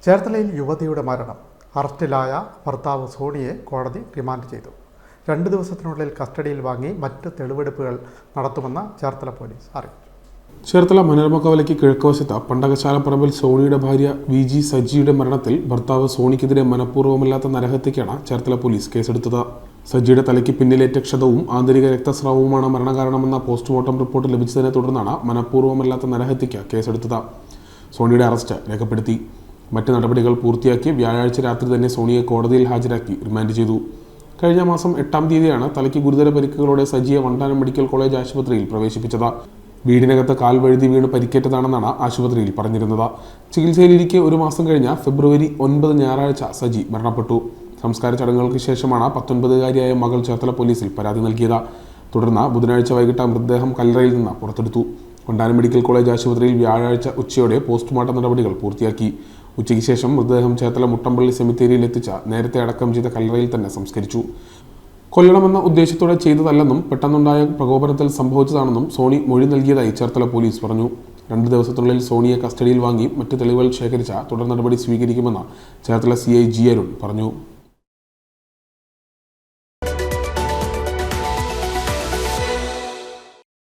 ചേർത്തലയിൽ യുവതിയുടെ മരണം. അറസ്റ്റിലായ ഭർത്താവ് സോണിയെ കോടതി റിമാൻഡ് ചെയ്തു. 2 ദിവസത്തിനുള്ളിൽ കസ്റ്റഡിയിൽ വാങ്ങി മറ്റ് തെളിവെടുപ്പുകൾ നടത്തുമെന്ന് ചേർത്തല പോലീസ് അറിയിച്ചു. ചേർത്തല മനോരമ കവലയ്ക്ക് കിഴക്കുവശത്ത് പണ്ടകശാലപ്പറമ്പിൽ സോണിയുടെ ഭാര്യ VG സജിയുടെ മരണത്തിൽ ഭർത്താവ് സോണിക്കെതിരെ മനഃപൂർവ്വമല്ലാത്ത നരഹത്യയ്ക്കാണ് ചേർത്തല പോലീസ് കേസെടുത്തത്. സജിയുടെ തലയ്ക്ക് പിന്നിലേറ്റ ക്ഷതവും ആന്തരിക രക്തസ്രാവവുമാണ് മരണകാരണമെന്ന പോസ്റ്റ്മോർട്ടം റിപ്പോർട്ട് ലഭിച്ചതിനെ തുടർന്നാണ് മനഃപൂർവ്വമല്ലാത്ത നരഹത്യയ്ക്ക് കേസെടുത്തത്. സോണിയുടെ അറസ്റ്റ് രേഖപ്പെടുത്തി. മറ്റ് നടപടികൾ പൂർത്തിയാക്കി വ്യാഴാഴ്ച രാത്രി തന്നെ സോണിയെ കോടതിയിൽ ഹാജരാക്കി റിമാൻഡ് ചെയ്തു. കഴിഞ്ഞ മാസം 8-ാം തീയതിയാണ് തലയ്ക്ക് ഗുരുതര പരിക്കുകളോടെ സജിയെ വണ്ടാനം മെഡിക്കൽ കോളേജ് ആശുപത്രിയിൽ പ്രവേശിപ്പിച്ചത്. വീടിനകത്ത് കാൽ വഴുതി വീണ് പരിക്കേറ്റതാണെന്നാണ് ആശുപത്രിയിൽ പറഞ്ഞിരുന്നത്. ചികിത്സയിലിരിക്കെ 1 മാസം കഴിഞ്ഞ ഫെബ്രുവരി 9 ഞായറാഴ്ച സജി മരണപ്പെട്ടു. സംസ്കാര ചടങ്ങുകൾക്ക് ശേഷമാണ് 19-കാരിയായ മകൾ ചേർത്തല പോലീസിൽ പരാതി നൽകിയത്. തുടർന്ന് ബുധനാഴ്ച വൈകിട്ട് മൃതദേഹം കല്ലറയിൽ നിന്ന് പുറത്തെടുത്തു. വണ്ടാനം മെഡിക്കൽ കോളേജ് ആശുപത്രിയിൽ വ്യാഴാഴ്ച ഉച്ചയോടെ പോസ്റ്റ്മോർട്ടം നടപടികൾ പൂർത്തിയാക്കി. ഉച്ചയ്ക്ക് ശേഷം മൃതദേഹം ചേർത്തല മുട്ടമ്പള്ളി സെമിത്തേരിയിൽ എത്തിച്ച നേരത്തെ അടക്കം ചെയ്ത കല്ലറയിൽ തന്നെ സംസ്കരിച്ചു. കൊല്ലണമെന്ന ഉദ്ദേശത്തോടെ ചെയ്തതല്ലെന്നും പെട്ടെന്നുണ്ടായ പ്രകോപനത്തിൽ സംഭവിച്ചതാണെന്നും സോണി മൊഴി നൽകിയതായി ചേർത്തല പോലീസ് പറഞ്ഞു. 2 ദിവസത്തിനുള്ളിൽ സോണിയെ കസ്റ്റഡിയിൽ വാങ്ങി മറ്റ് തെളിവുകൾ ശേഖരിച്ച തുടർ നടപടി സ്വീകരിക്കുമെന്ന് ചേർത്തല CI G. അരുൺ പറഞ്ഞു.